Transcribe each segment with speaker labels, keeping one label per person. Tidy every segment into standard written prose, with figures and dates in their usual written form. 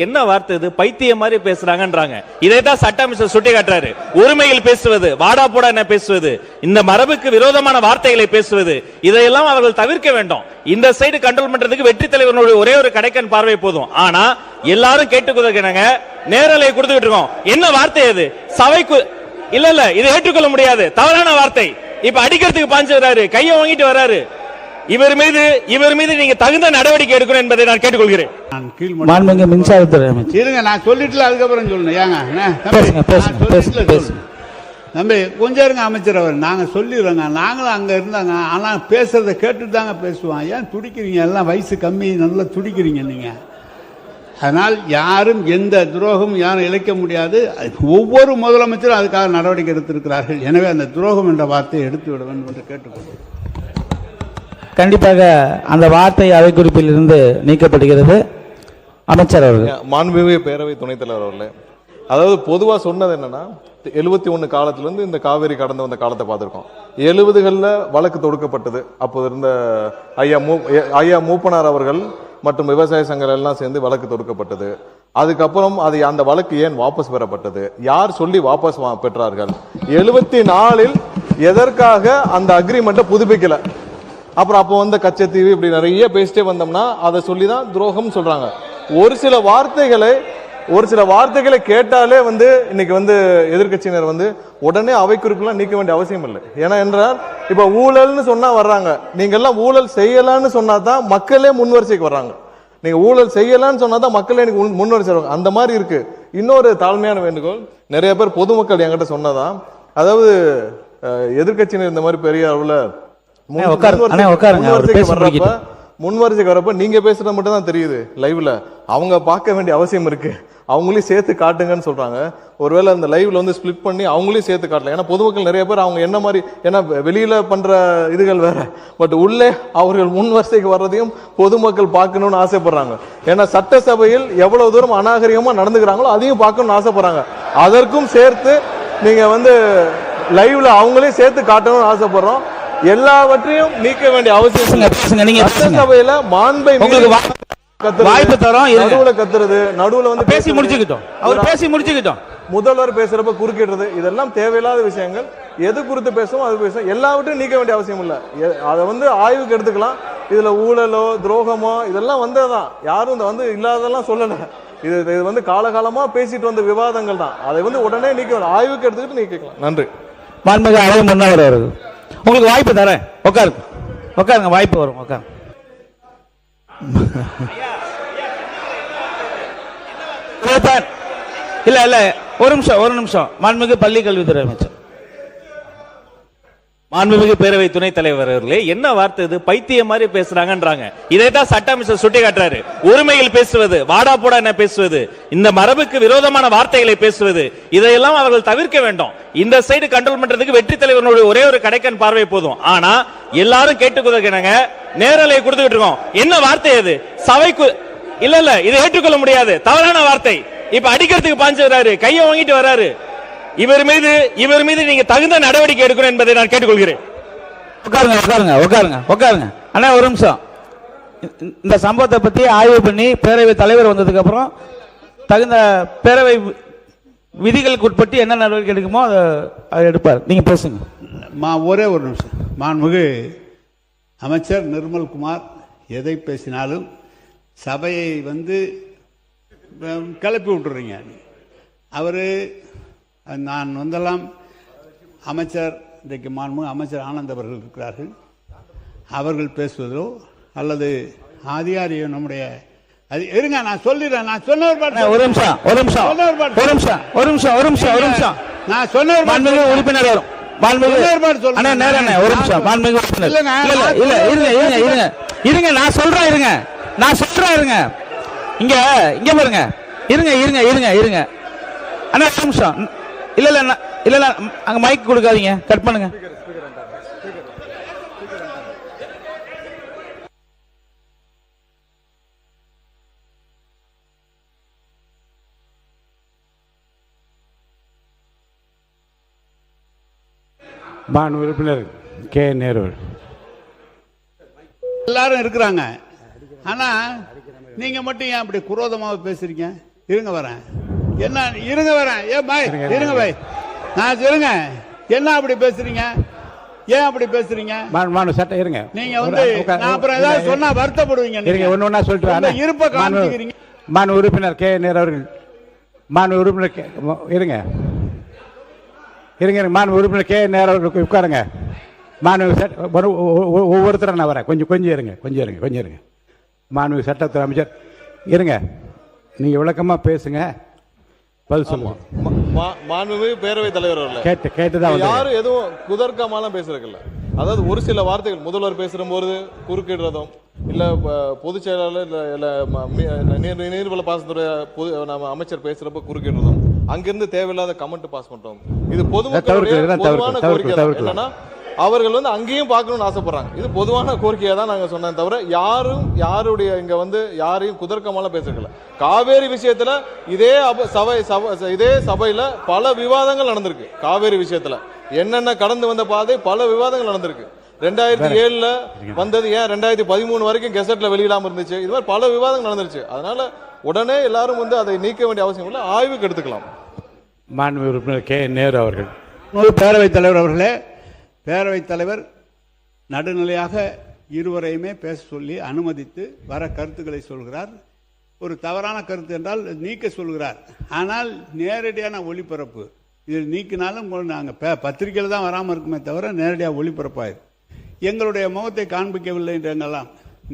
Speaker 1: என்ன வார்த்தை இது? பைத்தியம் மாதிரி பேசுறாங்கன்றாங்க. இதைத்தான் சட்ட அமைச்சர் சுட்டி காட்டுறாரு. உரிமையில் பேசுவது, வாடா போடா என்ன பேசுவது, இந்த மரபுக்கு விரோதமான வார்த்தைகளை பேசுவது, இதையெல்லாம் அவர்கள் தவிர்க்க வேண்டும். இந்த சைடு கண்ட்ரோல் பண்றதுக்கு வெற்றி தலைவர்களுடைய ஒரே ஒரு கடைக்கன் பார்வை போதும். ஆனா எல்லாரும் கேட்டுக்கொள்ளுங்க, நேரலை கொடுத்துக்கிட்டு இருக்கோம். என்ன வார்த்தை அது? சபைக்கு இல்ல இதை ஏற்றுக்கொள்ள முடியாது, தவறான வார்த்தை. இப்ப அடிக்கிறதுக்கு பாஞ்சு வராரு, கையை வாங்கிட்டு வராரு. இவர் மீது நீங்க தகுந்த நடவடிக்கை எடுக்கணும் என்பதை நான் கேட்டுக்கொள்கிறேன்.
Speaker 2: மின்சாரத்துறை அமைச்சர்
Speaker 3: இருங்க, நான் சொல்லிட்டு அதுக்கப்புறம் சொல்லணும். தம்பி கொஞ்சம் இருங்க அமைச்சர். அவர் நாங்க சொல்லிடுறோங்க, நாங்களும் அங்க இருந்தாங்க. ஆனா பேசுறத கேட்டுட்டு தாங்க பேசுவான். ஏன் துடிக்கிறீங்க? எல்லாம் வயசு கம்மி, நல்லா துடிக்கிறீங்க நீங்க. அதனால் யாரும் எந்த துரோகம் யாரும் இழைக்க முடியாது. ஒவ்வொரு முதலமைச்சரும் அதுக்காக நடவடிக்கை எடுத்திருக்கிறார்கள். எனவே அந்த துரோகம் என்ற வார்த்தையை எடுத்து விட வேண்டும் என்று கேட்டுக்கொள்கிறேன்.
Speaker 2: கண்டிப்பாக அந்த வார்த்தை அவை குறிப்பில் இருந்து நீக்கப்படுகிறது. அமைச்சர் அவர்கள்.
Speaker 4: மாண்புமிகு பேரவை துணைத் தலைவர் அவர்களே, அதாவது பொதுவாக சொன்னது என்னன்னா, 71 காலத்திலிருந்து இந்த காவேரி கடந்து வந்த காலத்தை பார்த்துருக்கோம். 70களில் வழக்கு தொடுக்கப்பட்டது. அப்போது இருந்த ஐயா மூப்பனார் அவர்கள் மற்றும் விவசாய சங்கங்கள் எல்லாம் சேர்ந்து வழக்கு தொடுக்கப்பட்டது. அதுக்கப்புறம் அந்த வழக்கு ஏன் வாபஸ் பெறப்பட்டது, யார் சொல்லி வாபஸ் பெற்றார்கள், 74ல் எதற்காக அந்த அக்ரிமெண்ட்டை புதுப்பிக்கல, அப்புறம் அப்போ வந்த கச்சத்தீவு, இப்படி நிறைய பேசிட்டே வந்தோம்னா அதை சொல்லி தான் துரோகம் சொல்றாங்க. ஒரு சில வார்த்தைகளை கேட்டாலே இன்னைக்கு எதிர்கட்சியினர் உடனே அவை குறிப்பெல்லாம் நீக்க வேண்டிய அவசியம் இல்லை. ஏன்னா என்றால் இப்ப ஊழல்னு சொன்னா வர்றாங்க, நீங்க எல்லாம் ஊழல் செய்யலான்னு சொன்னா தான் மக்களே முன்வரிசைக்கு வர்றாங்க. நீங்க ஊழல் செய்யலான்னு சொன்னா தான் மக்களே முன்வரிசை வருவாங்க. அந்த மாதிரி இருக்கு. இன்னொரு தாழ்மையான வேண்டுகோள், நிறைய பேர் பொதுமக்கள் என்கிட்ட சொன்னதான், அதாவது எதிர்கட்சியினர் இந்த மாதிரி பெரிய அளவுல முன்வரிசைக்கு வரப்ப நீங்க பேசுறது மட்டும் தான் தெரியுது லைவ்ல. அவங்க பார்க்க வேண்டிய அவசியம் இருக்கு. அவங்களையும் சேர்த்து காட்டுங்கன்னு சொல்றாங்க. ஒருவேளை அந்த லைவ்ல ஸ்பிளிட் பண்ணி அவங்களையும் சேர்த்து காட்டல. ஏன்னா பொதுமக்கள் நிறைய பேர் அவங்க என்ன மாதிரி, ஏன்னா வெளியில பண்ற இதுகள் வேற, பட் உள்ளே அவர்கள் முன்வரிசைக்கு வர்றதையும் பொதுமக்கள் பார்க்கணும்னு ஆசைப்படுறாங்க. ஏன்னா சட்டசபையில் எவ்வளவு தூரம் அநாகரிகமா நடந்துக்கிறாங்களோ அதையும் பார்க்கணும்னு ஆசைப்படுறாங்க. அதற்கும் சேர்த்து நீங்க லைவ்ல அவங்களையும் சேர்த்து காட்டணும்னு ஆசைப்படுறோம். எல்லாவற்றையும் நீக்க வேண்டிய அவசியம் சபையில மாண்பை
Speaker 2: வாய்ப்பு தரோம்.
Speaker 4: நடுவுல கத்துறது, நடுவுல
Speaker 2: பேசி முடிச்சுக்கிட்டோம்.
Speaker 4: முதல்வர் பேசுறப்ப குறுக்கிடுறது, இதெல்லாம் தேவையில்லாத விஷயங்கள். எது குறித்து பேசுவோம் அது பேசுவோம். எல்லாவற்றையும் நீக்க வேண்டிய அவசியம் இல்லை. அதை ஆய்வுக்கு எடுத்துக்கலாம். இதுல ஊழலோ துரோகமோ இதெல்லாம் வந்ததுதான். யாரும் இல்லாததெல்லாம் சொல்லல. இது காலகாலமா பேசிட்டு வந்த விவாதங்கள் தான். அதை உடனே நீக்க வேண்டிய, ஆய்வுக்கு எடுத்துக்கிட்டு நீக்கலாம். நன்றி.
Speaker 2: மாண்புமிகு அவை முன்னவர் அவர்கள், உங்களுக்கு வாய்ப்பு தரேன். உட்காருங்க, வாய்ப்பு வரும். உட்காருங்க. இல்ல ஒரு நிமிஷம். மாண்புமிகு பள்ளி கல்வித்துறை அமைச்சர்.
Speaker 1: மாண்புமிகு பேரவை துணைத் தலைவர் அவர்களே, என்ன வார்த்தை இது? பைத்தியம் மாதிரி பேசுறாங்கன்றாங்க. இதைத்தான் சட்ட அமைச்சர் சுட்டி காட்டுறாரு. உரிமையில் பேசுவது, வாடா போடா என்ன பேசுவது, இந்த மரபுக்கு விரோதமான வார்த்தைகளை பேசுவது, இதையெல்லாம் அவர்கள் தவிர்க்க வேண்டும். இந்த சைடு கண்ட்ரோல் பண்றதுக்கு வெற்றி தலைவர்களுடைய ஒரே ஒரு கடைக்கன் பார்வை போதும். ஆனா எல்லாரும் கேட்டுக்கொள்ளுங்க, நேரலை கொடுத்துக்கிட்டு இருக்கோம். என்ன வார்த்தை அது? சபைக்கு இல்ல இதை ஏற்றுக்கொள்ள முடியாது, தவறான வார்த்தை. இப்ப அடிக்கிறதுக்கு பாஞ்சு வராரு, கையை வாங்கிட்டு வராரு. இவர் மீது நீங்க தகுந்த நடவடிக்கை எடுக்கணும் என்பதை நான் கேட்டுக்கொள்கிறேன்.
Speaker 2: உட்காருங்க. அண்ணா ஒரு நிமிஷம். இந்த சம்பவத்தை பத்தி ஆய்வு பண்ணி பேரவை தலைவர் வந்ததுக்கு அப்புறம் தகுந்த பேரவை விதிகளுக்கு உட்பட்டு என்ன நடவடிக்கை எடுக்குமோ அதை எடுப்பார். நீங்க பேசுங்க.
Speaker 3: ஒரே ஒரு நிமிஷம். மாண்புமிகு அமைச்சர் நிர்மல்குமார் எதை பேசினாலும் சபையை கிளப்பி விட்டுறீங்க. அவரு நான் அமைச்சர், இன்றைக்கு மாண்புமிகு அமைச்சர் ஆனந்த் அவர்கள் இருக்கிறார்கள். அவர்கள் பேசுவதோ அல்லது அதிகாரியோ நம்முடைய இருங்க, நான் சொல்லிடுறேன். நான் சொன்னவர் நான் சொன்னவர்
Speaker 2: உறுப்பினர் வரும். இருங்க, நான் சொல்றேன். இங்க பாருங்க. இருங்க அண்ணா ஒரு நிமிஷம். இல்ல அங்க மைக் கொடுக்காதீங்க, கட் பண்ணுங்க.
Speaker 5: உறுப்பினர் கே நேரு
Speaker 3: எல்லாரும் இருக்கிறாங்க. ஆனா நீங்க மட்டும் ஏன் அப்படி குரோதமாக பேசுறீங்க? இருங்க வரேன். என்ன இருங்க வரேன். ஏன் பாய் இருங்க பாய், நான் சொல்லுங்க, என்ன அப்படி பேசுறீங்க? ஏன் அப்படி பேசுறீங்க?
Speaker 2: சட்டம் இருங்க.
Speaker 3: நீங்க வந்து நான் அப்புறம் ஏதாவது சொன்னா வருத்தப்படுவீங்க.
Speaker 2: இருங்க, ஒண்ணு ஒண்ணா சொல்லிட்டு
Speaker 3: இருப்ப காமிக்கிறீங்க.
Speaker 2: மாண்பு உறுப்பினர் கே நேரு அவர்கள், மாண்பு உறுப்பினர் இருங்க இருங்க மாண்பு உறுப்பினர் கே நேரு அவர்களுக்கு உட்காருங்க. மாண்பு ஒவ்வொருத்தரும் நான் வரேன். கொஞ்சம் இருங்க. மாண்பு சட்டத்துறை அமைச்சர் இருங்க, நீங்க விளக்கமா பேசுங்க, பதில் சொல்லுவோம்.
Speaker 4: மாண்புமிகு பேரவைத் தலைவர் அவர்களே,
Speaker 2: கேட்டுதான்
Speaker 4: யாரும் எதுவும் குதர்க்கமாலாம் பேசுறதில்ல. அதாவது ஒரு சில வார்த்தைகள் முதல்வர் பேசும்போது குறுக்கிடுறதும், இல்ல பொதுச் செயலாளர் இல்ல நீர்வள பாசனத்துறை நம்ம அமைச்சர் பேசுறப்ப குறுக்கிடுறதும், அங்கிருந்து தேவையில்லாத கமெண்ட் பாஸ் பண்றோம், இது பொதுமக்களுடைய பொதுவான கோரிக்கை. என்னன்னா அவர்கள் வந்து அங்கேயும் பார்க்கணும்னு ஆசைப்படுறாங்க. இது பொதுவான கோரிக்கையா தான் நாங்க சொன்னோம் தவிர யாருடைய இங்க வந்து யாரையும் குதர்க்கமாலாம் பேசல. காவேரி விஷயத்துல இதே சபையில பல விவாதங்கள் நடந்திருக்கு. காவேரி விஷயத்துல என்னென்ன கடந்து வந்த பாதை பல விவாதங்கள் நடந்திருக்கு. 2007 வந்தது ஏன் 2013 வரைக்கும் கெசட்ல வெளியிடாம இருந்துச்சு. இது மாதிரி பல விவாதங்கள் நடந்துருச்சு. அதனால உடனே எல்லாரும் வந்து அதை நீக்க வேண்டிய அவசியம் இல்லை, ஆய்வுக்கு எடுத்துக்கலாம்.
Speaker 2: மாண்பு உறுப்பினர் கே நேரு அவர்கள்.
Speaker 3: பேரவைத் தலைவர் அவர்களே, பேரவைத் தலைவர் நடுநிலையாக இருவரையுமே பேச சொல்லி அனுமதித்து வர கருத்துக்களை சொல்கிறார். ஒரு தவறான கருத்து என்றால் நீக்க சொல்கிறார். ஆனால் நேரடியான ஒளிபரப்பு இது நீக்கினாலும் நாங்கள் பத்திரிகையில் தான் வராமல் இருக்குமே தவிர நேரடியாக ஒளிபரப்பாயிரு. எங்களுடைய முகத்தை காண்பிக்கவில்லை என்றெல்லாம்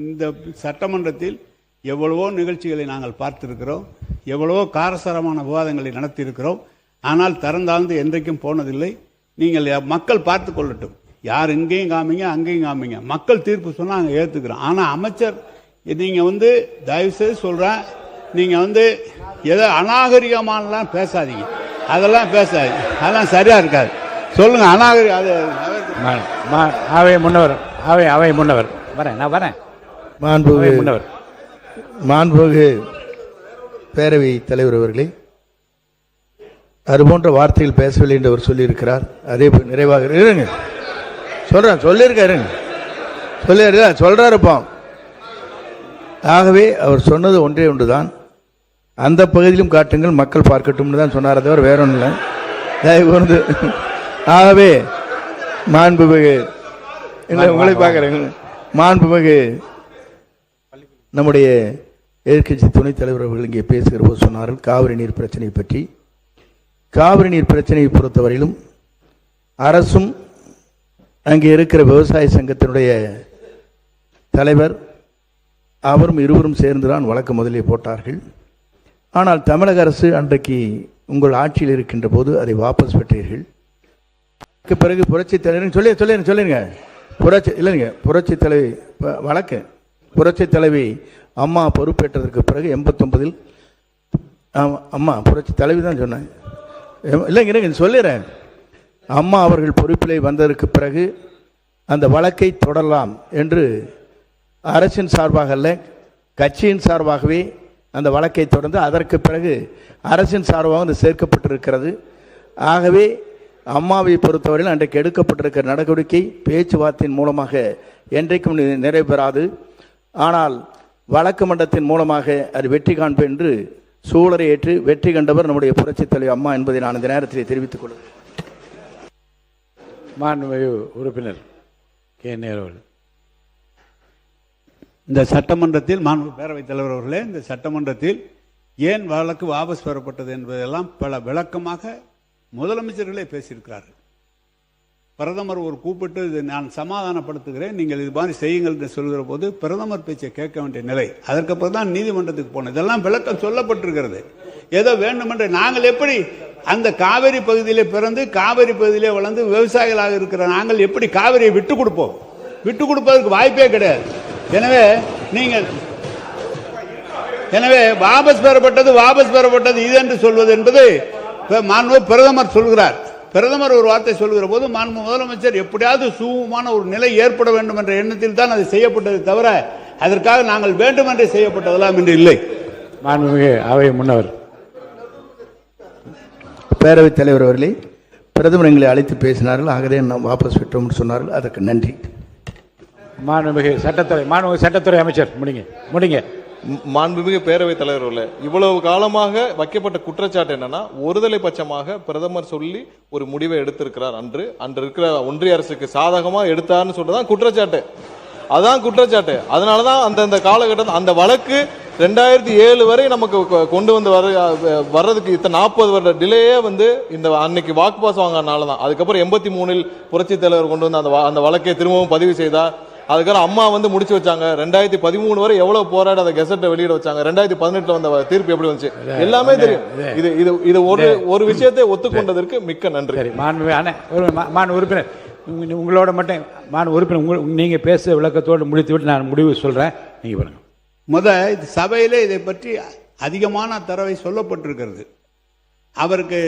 Speaker 3: இந்த சட்டமன்றத்தில் எவ்வளவோ நிகழ்ச்சிகளை நாங்கள் பார்த்திருக்கிறோம், எவ்வளவோ காரசாரமான விவாதங்களை நடத்தியிருக்கிறோம். ஆனால் திறந்தாழ்ந்து என்றைக்கும் போனதில்லை. நீங்கள் மக்கள் பார்த்து கொள்ளட்டும். யார் இங்கேயும் காமிங்க அங்கேயும் காமிங்க, மக்கள் தீர்ப்பு சொன்னால் நாங்கள் ஏற்றுக்கிறோம். ஆனால் அமைச்சர் நீங்கள் வந்து தயவுசெய்து சொல்கிறேன், நீங்கள் வந்து எதோ அநாகரிகமானலாம் பேசாதீங்க. அதெல்லாம் பேசாதீங்க, அதெல்லாம் சரியாக இருக்காது. சொல்லுங்க அநாகரிகம். அது
Speaker 2: அவை முன்னவர் வரேன், நான் வரேன்.
Speaker 6: மாண்புமிகு பேரவை தலைவர் அவர்களே, அதுபோன்ற வார்த்தைகள் பேசவில்லை என்று அவர் சொல்லியிருக்கிறார். அதே நிறைவாக இருங்க சொல்றாருப்பா. ஆகவே அவர் சொன்னது ஒன்றே ஒன்றுதான், அந்த பகுதியிலும் காட்டுங்கள் மக்கள் பார்க்கட்டும்னு தான் சொன்னார், தவிர வேற ஒன்றும் இல்லை. தயவு கூர்ந்து ஆகவே மாண்புமிகு உங்களை பார்க்குறேங்க, மாண்புமிகு நம்முடைய எதிர்க்கட்சி துணைத் தலைவர் அவர்கள் இங்கே பேசுகிற போது சொன்னார்கள் காவிரி நீர் பிரச்சனையை பற்றி. காவிரி நீர் பிரச்சனையை பொறுத்தவரையிலும் அரசும் அங்கே இருக்கிற விவசாய சங்கத்தினுடைய தலைவர் அவரும் இருவரும் சேர்ந்துதான் வழக்கு முதலில் போட்டார்கள். ஆனால் தமிழக அரசு அன்றைக்கு உங்கள் ஆட்சியில் இருக்கின்ற போது அதை வாபஸ் பெற்றீர்கள். பிறகு புரட்சி தலைவர் சொல்லிருங்க புரட்சி தலைவி வழக்கு புரட்சி தலைவி அம்மா பொறுப்பேற்றதற்கு பிறகு 89 அம்மா புரட்சி தலைவி தான் சொன்னேன், இல்லைங்க சொல்லிடுறேன். அம்மா அவர்கள் பொறுப்பிலே வந்ததற்கு பிறகு அந்த வழக்கை தொடரலாம் என்று அரசின் சார்பாக அல்ல, கட்சியின் சார்பாகவே அந்த வழக்கை தொடர்ந்து அதற்கு பிறகு அரசின் சார்பாக வந்து சேர்க்கப்பட்டிருக்கிறது. ஆகவே அம்மாவை பொறுத்தவரையில் அன்றைக்கு எடுக்கப்பட்டிருக்கிற நடவடிக்கை பேச்சுவார்த்தையின் மூலமாக என்றைக்கும் நிறைவேறாது. ஆனால் வழக்கு மன்றத்தின் மூலமாக அது வெற்றி காண்பேன் என்று சூழலை ஏற்று வெற்றி கண்டவர் நம்முடைய புரட்சித் தலைவர் அம்மா என்பதை நான் இந்த நேரத்தில் தெரிவித்துக் கொள்கிறேன்.
Speaker 2: மாண்புமிகு உறுப்பினர் கே நேரு அவர்கள்.
Speaker 3: இந்த சட்டமன்றத்தில் மாண்பு பேரவைத் தலைவர் அவர்களே, இந்த சட்டமன்றத்தில் ஏன் வழக்கு வாபஸ் பெறப்பட்டது என்பதெல்லாம் பல விளக்கமாக முதலமைச்சர்களே பேசியிருக்கிறார்கள். பிரதமர் ஒரு கூப்பிட்டு இது நான் சமாதானப்படுத்துகிறேன், நீங்கள் இது மாதிரி செய்யுங்கள் என்று சொல்கிற போது பிரதமர் பேச்சை கேட்க வேண்டிய நிலை. அதற்கப்புறம் தான் நீதிமன்றத்துக்கு போனோம். இதெல்லாம் விளக்கம் சொல்லப்பட்டிருக்கிறது. ஏதோ வேண்டுமென்று நாங்கள் எப்படி அந்த காவிரி பகுதியிலே பிறந்து காவிரி பகுதியிலே வளர்ந்து விவசாயிகளாக இருக்கிற நாங்கள் எப்படி காவிரியை விட்டு கொடுப்போம்? விட்டு கொடுப்பதற்கு வாய்ப்பே கிடையாது. எனவே வாபஸ் பெறப்பட்டது இது என்று சொல்வது என்பது மாண்பு பிரதமர் சொல்கிறார். பிரதமர் ஒரு வார்த்தை சொல்கிற போது மாண்பு முதலமைச்சர் எப்படியாவது சுமூகமான ஒரு நிலை ஏற்பட வேண்டும் என்ற எண்ணத்தில் தான் அது செய்யப்பட்டது தவிர அதற்காக நாங்கள் வேண்டுமென்றே செய்யப்பட்டதெல்லாம் என்று இல்லை.
Speaker 2: மாண்புமிகு அவை முன்னவர்.
Speaker 6: பேரவைத் தலைவர் அவர்களே, பிரதமர் எங்களை அழைத்து பேசினார்கள், ஆகவே நாம் வாபஸ் பெற்றோம் என்று சொன்னார்கள், அதற்கு நன்றி.
Speaker 2: மாண்புமிகு சட்டத்துறை அமைச்சர் முடிங்க.
Speaker 4: மாண்புமிகு பேரவைத் தலைவர்களே, இவ்வளவு காலமாக வைக்கப்பட்ட குற்றச்சாட்டு என்னன்னா, ஒருதலை பட்சமாக பிரதமர் சொல்லி ஒரு முடிவை எடுத்திருக்கிறார். அன்று இருக்கிற ஒன்றிய அரசுக்கு சாதகமா எடுத்தார்னு சொல்றதான் குற்றச்சாட்டு. அதான் குற்றச்சாட்டு. அதனாலதான் அந்த காலகட்டம் அந்த வழக்கு 2007 வரை நமக்கு கொண்டு வந்து வர்றதுக்கு இத்தனை 40 வருட டிலேயே இந்த அன்னைக்கு வாக்கு பாஸ் வாங்கினாலதான். அதுக்கப்புறம் 83 புரட்சி தலைவர் கொண்டு வந்து அந்த வழக்கை திரும்பவும் பதிவு செய்தார். அதுக்கப்புறம் அம்மா முடிச்சு வச்சாங்க. 2013 வரை எவ்வளவு போராடி அதை கெசட்டை வெளியிட வச்சாங்க. 2018 வந்த தீர்ப்பு எப்படி வந்துச்சு எல்லாமே தெரியும். இது ஒரு விஷயத்தை ஒத்துக்கொண்டதற்கு மிக்க நன்றி.
Speaker 5: மாண்பு உறுப்பினர், உங்களோட மட்டும் மாண்பு உறுப்பினர், நீங்க பேச விளக்கத்தோடு முடித்து விட்டு நான் முடிவு சொல்றேன். நீங்க பாருங்க.
Speaker 3: சபையிலே இதை பற்றி அதிகமான தரவை சொல்லப்பட்டிருக்கிறது. அவருக்கு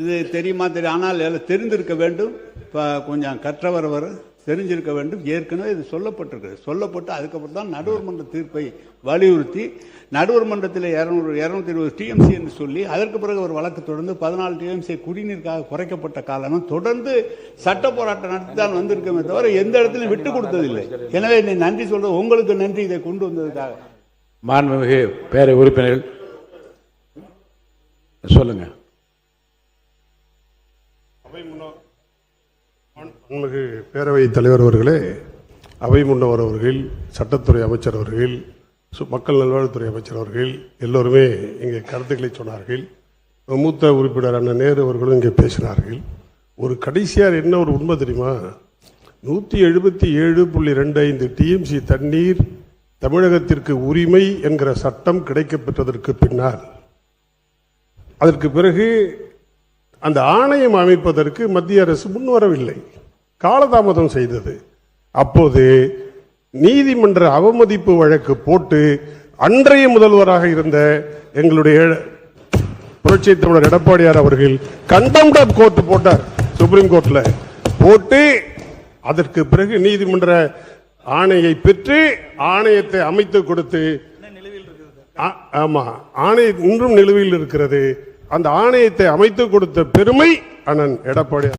Speaker 3: இது தெரியுமா தெரியும், ஆனால் தெரிந்திருக்க வேண்டும். கொஞ்சம் கற்றவர் அவர் தெரிஞ்சிருக்க வேண்டும். ஏற்கனவே இது சொல்லப்பட்டு அதுக்கப்புறம் தான் நடுவர் மன்ற தீர்ப்பை வலியுறுத்தி நடுவர் மன்றத்தில் 220 டிஎம்சி என்று சொல்லி அதற்கு பிறகு ஒரு வழக்கு தொடர்ந்து 14 டிஎம்சி குடிநீருக்காக குறைக்கப்பட்ட காலம் தொடர்ந்து சட்ட போராட்டம் நடத்தி தான் வந்திருக்கமே தவிர எந்த இடத்திலும் விட்டு கொடுத்ததில்லை. எனவே நீ நன்றி சொல்றது, உங்களுக்கு நன்றி இதை கொண்டு வந்ததுக்காக.
Speaker 5: மாண்புமிகு பேரவை உறுப்பினர்கள் சொல்லுங்க.
Speaker 7: மாண்புமிகு பேரவைத் தலைவர் அவர்களே, அவை முன்னவர் அவர்கள், சட்டத்துறை அமைச்சர் அவர்கள், மக்கள் நல்வாழ்வுத்துறை அமைச்சர் அவர்கள் எல்லோருமே இங்கே கருத்துக்களை சொன்னார்கள். மூத்த உறுப்பினர் அண்ணன் நேரு அவர்களும் இங்கே பேசினார்கள். ஒரு கடைசியார் என்ன ஒரு உண்மை தெரியுமா, 177.25 டிஎம்சி தண்ணீர் தமிழகத்திற்கு உரிமை என்கிற சட்டம் கிடைக்கப்பெற்றதற்கு பின்னால் அதற்கு பிறகு அந்த ஆணையம் அமைப்பதற்கு மத்திய அரசு முன்வரவில்லை, காலதாமதம் செய்தது. அப்போது நீதிமன்ற அவமதிப்பு வழக்கு போட்டு அன்றைய முதல்வராக இருந்த எங்களுடைய புரட்சி தமிழர் எடப்பாடியார் அவர்கள் கண்டெம்ட் ஆஃப் கோர்ட் போட்டார், சுப்ரீம் கோர்ட்ல போட்டு அதற்கு பிறகு நீதிமன்ற ஆணையை பெற்று ஆணையத்தை அமைத்து கொடுத்து, ஆமா ஆணையம் இன்றும் நிலுவையில் இருக்கிறது. அந்த ஆணையத்தை அமைத்து கொடுத்த பெருமை அண்ணன் எடப்பாடி